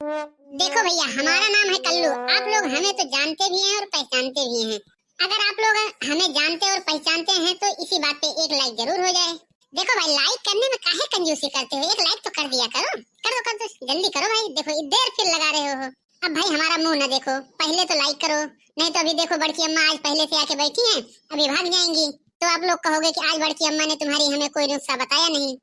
देखो भैया, हमारा नाम है कल्लू। आप लोग हमें तो जानते भी हैं और पहचानते भी हैं। अगर आप लोग हमें जानते और पहचानते हैं तो इसी बात पे एक लाइक जरूर हो जाए। देखो भाई, लाइक करने में काहे कंजूसी करते हो? एक लाइक तो कर दिया करो। कर दो जल्दी करो भाई। देखो देर फिर लगा रहे हो। अब भाई हमारा मुंह न देखो, पहले तो लाइक करो, नहीं तो अभी देखो बड़की अम्मा आज पहले से आके बैठी हैं, अभी भाग जाएंगी तो आप लोग कहोगे कि आज बड़की अम्मा ने तुम्हारी हमें कोई नुस्खा बताया नहीं।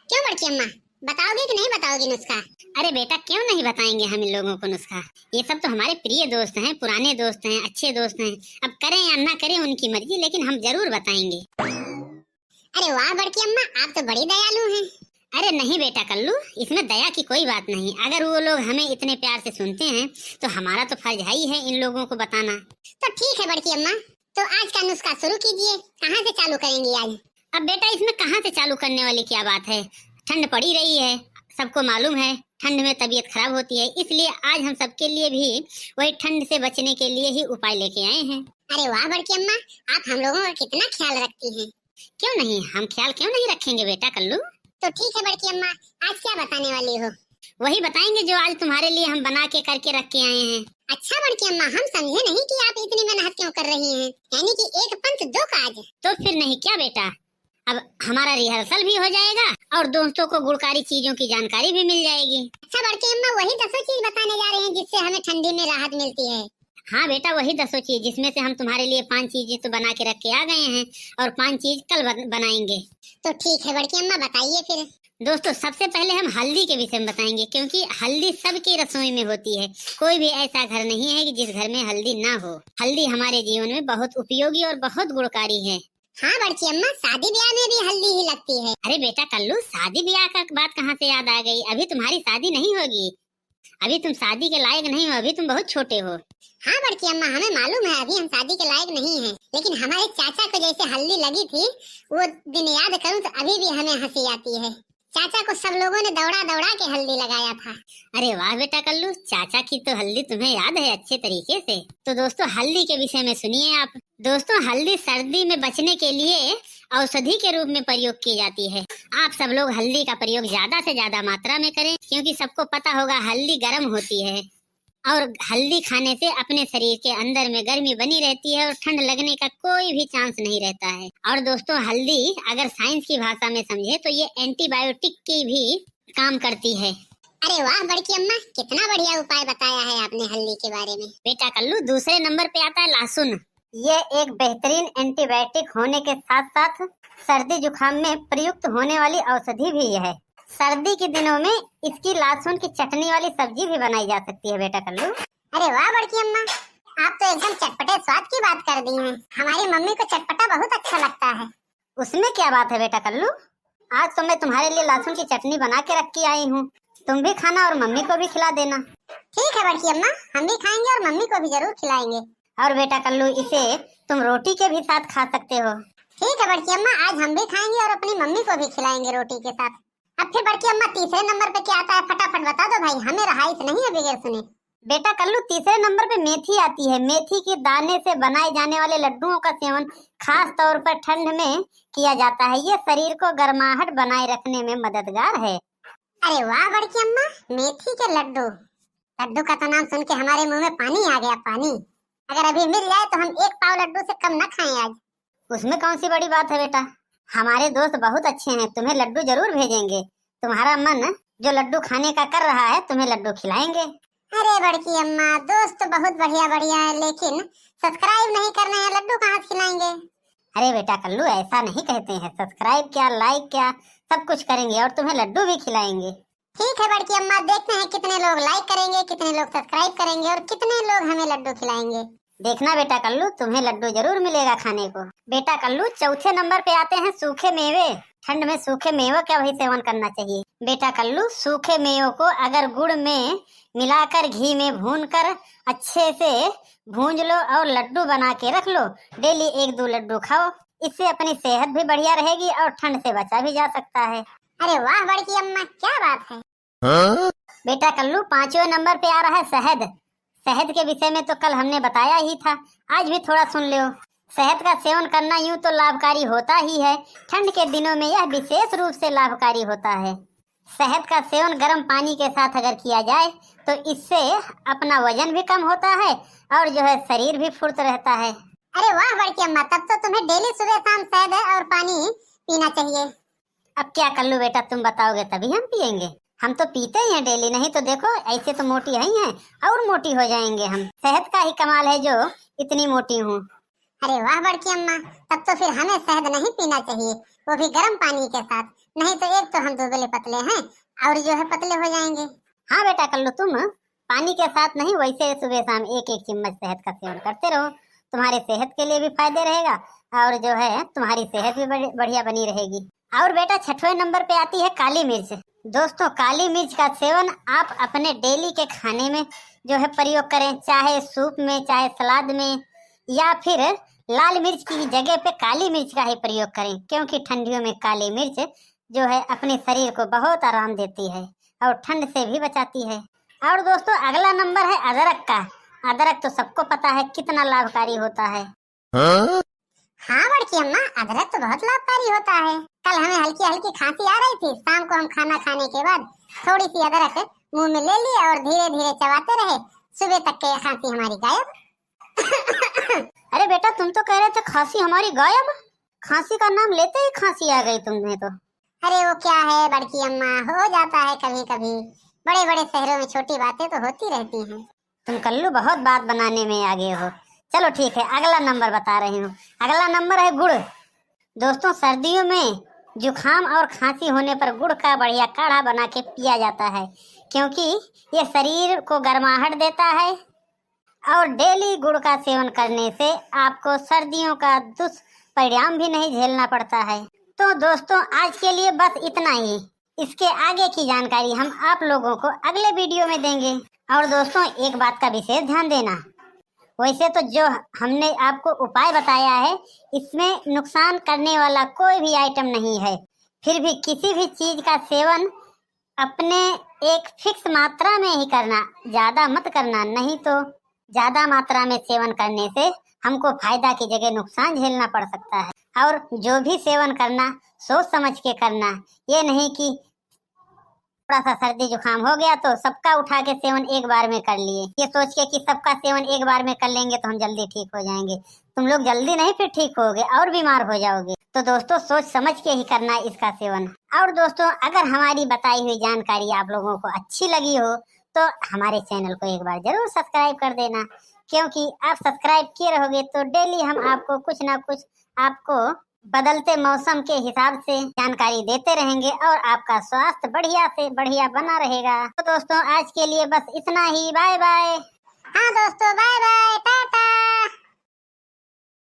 क्यों बड़की अम्मा, बताओगे कि नहीं बताओगी नुस्खा? अरे बेटा, क्यों नहीं बताएंगे हम इन लोगों को नुस्खा। ये सब तो हमारे प्रिय दोस्त हैं, पुराने दोस्त हैं, अच्छे दोस्त हैं। अब करें या ना करें उनकी मर्जी, लेकिन हम जरूर बताएंगे। अरे वाह बड़की अम्मा, आप तो बड़ी दयालु हैं। अरे नहीं बेटा कल्लू, इसमें दया की कोई बात नहीं। अगर वो लोग हमें इतने प्यार से सुनते हैं तो हमारा तो फर्ज है ही है इन लोगों को बताना। तो ठीक है बड़की अम्मा, तो आज का नुस्खा शुरू कीजिए। कहाँ से चालू करेंगी आज? अब बेटा इसमें कहाँ से चालू करने वाली क्या बात है। ठंड पड़ी रही है, सबको मालूम है ठंड में तबीयत खराब होती है, इसलिए आज हम सबके लिए भी वही ठंड से बचने के लिए ही उपाय लेके आए हैं। अरे वाह बड़की अम्मा, आप हम लोगों का कितना ख्याल रखती हैं। क्यों नहीं, हम ख्याल क्यों नहीं रखेंगे बेटा कल्लू। तो ठीक है बड़की अम्मा, आज क्या बताने वाली हो? वही बताएंगे जो आज तुम्हारे लिए हम बना के करके रख के आए हैं। अच्छा बड़की अम्मा, हम समझे नहीं कि आप इतनी मेहनत क्यों कर रही हैं। यानी कि एक पंथ दो काज। तो फिर नहीं क्या बेटा, अब हमारा रिहर्सल भी हो जाएगा और दोस्तों को गुणकारी चीजों की जानकारी भी मिल जाएगी। अच्छा बड़की अम्मा, वही 10 चीज बताने जा रहे हैं जिससे हमें ठंडी में राहत मिलती है? हाँ बेटा, वही 10 चीज, जिसमें से हम तुम्हारे लिए 5 चीजें तो बना के रख के आ गए हैं और 5 चीज कल बनाएंगे। तो ठीक है बड़की अम्मा, बताइए फिर। दोस्तों, सबसे पहले हम हल्दी के विषय में बताएंगे, क्योंकि हल्दी सबकी रसोई में होती है। कोई भी ऐसा घर नहीं है कि जिस घर में हल्दी ना हो। हल्दी हमारे जीवन में बहुत उपयोगी और बहुत गुणकारी है। हाँ बड़की अम्मा, शादी ब्याह में भी हल्दी ही लगती है। अरे बेटा कल्लू, शादी ब्याह का बात कहाँ से याद आ गई? अभी तुम्हारी शादी नहीं होगी, अभी तुम शादी के लायक नहीं हो, अभी तुम बहुत छोटे हो। हाँ बड़की अम्मा, हमें मालूम है अभी हम शादी के लायक नहीं हैं, लेकिन हमारे चाचा को जैसे हल्दी लगी थी वो दिन याद करूं तो अभी भी हमें हंसी आती है। चाचा को सब लोगों ने दौड़ा दौड़ा के हल्दी लगाया था। अरे वाह बेटा कल्लू, चाचा की तो हल्दी तुम्हें याद है अच्छे तरीके से। तो दोस्तों, हल्दी के विषय में सुनिए आप। दोस्तों, हल्दी सर्दी में बचने के लिए औषधि के रूप में प्रयोग की जाती है। आप सब लोग हल्दी का प्रयोग ज्यादा से ज्यादा मात्रा में करें, क्योंकि सबको पता होगा हल्दी गर्म होती है और हल्दी खाने से अपने शरीर के अंदर में गर्मी बनी रहती है और ठंड लगने का कोई भी चांस नहीं रहता है। और दोस्तों, हल्दी अगर साइंस की भाषा में समझे तो ये एंटीबायोटिक की भी काम करती है। अरे वाह बड़की अम्मा, कितना बढ़िया उपाय बताया है आपने हल्दी के बारे में। बेटा कल्लू, दूसरे नंबर पे आता है लहसुन। ये एक बेहतरीन एंटीबायोटिक होने के साथ साथ सर्दी जुकाम में प्रयुक्त होने वाली औषधि भी है। सर्दी के दिनों में इसकी लहसुन की चटनी वाली सब्जी भी बनाई जा सकती है बेटा कल्लू। अरे वाह बड़की अम्मा, आप तो एकदम चटपटे स्वाद की बात कर दी हैं। हमारी मम्मी को चटपटा बहुत अच्छा लगता है। उसमें क्या बात है बेटा कल्लू, आज तो मैं तुम्हारे लिए लहसुन की चटनी बना के रख के आई हूँ, तुम भी खाना और मम्मी को भी खिला देना। ठीक है बड़की अम्मा, हम भी खाएंगे और मम्मी को भी जरूर खिलाएंगे। और बेटा कल्लू, इसे तुम रोटी के भी साथ खा सकते हो। ठीक है बड़की अम्मा, आज हम भी खाएंगे और अपनी मम्मी को भी खिलाएंगे रोटी के साथ। अब फिर बड़की अम्मा, तीसरे नंबर पे क्या आता है? फटाफट बता दो भाई, हमें रहाइश नहीं है बगैर सुने। बेटा कल्लू, तीसरे नंबर पे मेथी आती है। मेथी के दाने से बनाए जाने वाले लड्डुओं का सेवन खास तौर पर ठंड में किया जाता है। ये शरीर को गर्माहट बनाए रखने में मददगार है। अरे वाह बड़की अम्मा, मेथी के लड्डू। लड्डू का तो नाम सुन के हमारे मुंह में पानी आ गया, पानी। अगर अभी मिल जाए तो हम 1 पाव लड्डू से कम न खाएं आज। उसमें कौन सी बड़ी बात है बेटा, हमारे दोस्त बहुत अच्छे हैं, तुम्हें लड्डू जरूर भेजेंगे। तुम्हारा मन जो लड्डू खाने का कर रहा है, तुम्हें लड्डू खिलाएंगे। अरे बड़की अम्मा, दोस्त तो बहुत बढ़िया बढ़िया है, लेकिन सब्सक्राइब नहीं कर रहे हैं, लड्डू कहाँ से खिलाएंगे? अरे बेटा कल्लू, ऐसा नहीं कहते हैं, सब्सक्राइब क्या लाइक क्या सब कुछ करेंगे और तुम्हें लड्डू भी खिलाएंगे। ठीक है बड़की अम्मा, देखते हैं कितने लोग लाइक करेंगे, कितने लोग सब्सक्राइब करेंगे और कितने लोग हमें लड्डू खिलाएंगे। देखना बेटा कल्लू, तुम्हें लड्डू जरूर मिलेगा खाने को। बेटा कल्लू, चौथे नंबर पे आते हैं सूखे मेवे। ठंड में सूखे मेवों का वही सेवन करना चाहिए। बेटा कल्लू, सूखे मेवों को अगर गुड़ में मिलाकर घी में भूनकर अच्छे से भूंज लो और लड्डू बना के रख लो। डेली 1-2 लड्डू खाओ, इससे अपनी सेहत भी बढ़िया रहेगी और ठंड से बचा भी जा सकता है। अरे वाह बड़की अम्मा, क्या बात है। बेटा कल्लू, 5वें नंबर पे आ रहा है शहद। शहद के विषय में तो कल हमने बताया ही था, आज भी थोड़ा सुन लो। शहद का सेवन करना यूं तो लाभकारी होता ही है, ठंड के दिनों में यह विशेष रूप से लाभकारी होता है। शहद का सेवन गर्म पानी के साथ अगर किया जाए तो इससे अपना वजन भी कम होता है और जो है शरीर भी फुर्त रहता है। अरे वाह बड़की अम्मा, तब तो तुम्हें डेली सुबह शाम शहद और पानी पीना चाहिए। अब क्या कर लूं बेटा, तुम बताओगे तभी हम पियेंगे। हम तो पीते ही हैं डेली, नहीं तो देखो ऐसे तो मोटी ही हैं और मोटी हो जाएंगे हम। सेहत का ही कमाल है जो इतनी मोटी हूँ। अरे वाह बड़की अम्मा, तब तो फिर हमें शहद नहीं पीना चाहिए, वो भी गर्म पानी के साथ। नहीं तो एक तो हम दुबले पतले हैं और जो है पतले हो जाएंगे। हाँ बेटा कल्लू, तुम पानी के साथ नहीं, वैसे सुबह शाम एक एक चम्मच शहद का सेवन करते रहो। तुम्हारी सेहत के लिए भी फायदे रहेगा और जो है तुम्हारी सेहत भी बढ़िया बनी रहेगी। और बेटा 6वें नंबर पे आती है काली मिर्च। दोस्तों काली मिर्च का सेवन आप अपने डेली के खाने में जो है प्रयोग करें, चाहे सूप में, चाहे सलाद में, या फिर लाल मिर्च की जगह पे काली मिर्च का ही प्रयोग करें, क्योंकि ठंडियों में काली मिर्च जो है अपने शरीर को बहुत आराम देती है और ठंड से भी बचाती है। और दोस्तों अगला नंबर है अदरक का। अदरक तो सबको पता है कितना लाभकारी होता है। हाँ बड़की अम्मा, अदरक तो बहुत लाभकारी होता है। कल हमें हल्की हल्की खांसी आ रही थी, शाम को हम खाना खाने के बाद थोड़ी सी अदरक मुंह में ले ली और धीरे धीरे चबाते रहे, सुबह तक के खांसी हमारी गायब। अरे बेटा तुम तो कह रहे थे खांसी हमारी गायब, खांसी का नाम लेते ही खांसी आ गई तुम्हें तो। अरे वो क्या है बड़की अम्मा, हो जाता है कभी कभी, बड़े बड़े शहरों में छोटी बातें तो होती रहती हैं। तुम कल्लू बहुत बात बनाने में आगे हो। चलो ठीक है, अगला नंबर बता रही हूँ। अगला नंबर है गुड़। दोस्तों सर्दियों में जुखाम और खांसी होने पर गुड़ का बढ़िया काढ़ा बना के पिया जाता है, क्योंकि ये शरीर को गर्माहट देता है और डेली गुड़ का सेवन करने से आपको सर्दियों का दुष्परिणाम भी नहीं झेलना पड़ता है। तो दोस्तों आज के लिए बस इतना ही। इसके आगे की जानकारी हम आप लोगों को अगले वीडियो में देंगे। और दोस्तों एक बात का विशेष ध्यान देना, वैसे तो जो हमने आपको उपाय बताया है इसमें नुकसान करने वाला कोई भी आइटम नहीं है, फिर भी किसी भी चीज का सेवन अपने एक फिक्स मात्रा में ही करना, ज्यादा मत करना, नहीं तो ज्यादा मात्रा में सेवन करने से हमको फायदा की जगह नुकसान झेलना पड़ सकता है। और जो भी सेवन करना सोच समझ के करना, ये नहीं कि थोड़ा सा सर्दी जुकाम हो गया तो सबका उठा के सेवन एक बार में कर लिए, ये सोच के कि सबका सेवन एक बार में कर लेंगे तो हम जल्दी ठीक हो जाएंगे। तुम लोग जल्दी नहीं फिर ठीक होगे और बीमार हो जाओगे। तो दोस्तों सोच समझ के ही करना इसका सेवन। और दोस्तों अगर हमारी बताई हुई जानकारी आप लोगों को अच्छी लगी हो तो हमारे चैनल को एक बार जरूर सब्सक्राइब कर देना, क्योंकि आप सब्सक्राइब किए रहोगे तो डेली हम आपको कुछ ना कुछ आपको बदलते मौसम के हिसाब से जानकारी देते रहेंगे और आपका स्वास्थ्य बढ़िया से बढ़िया बना रहेगा। तो दोस्तों आज के लिए बस इतना ही। Bye bye. हाँ दोस्तों,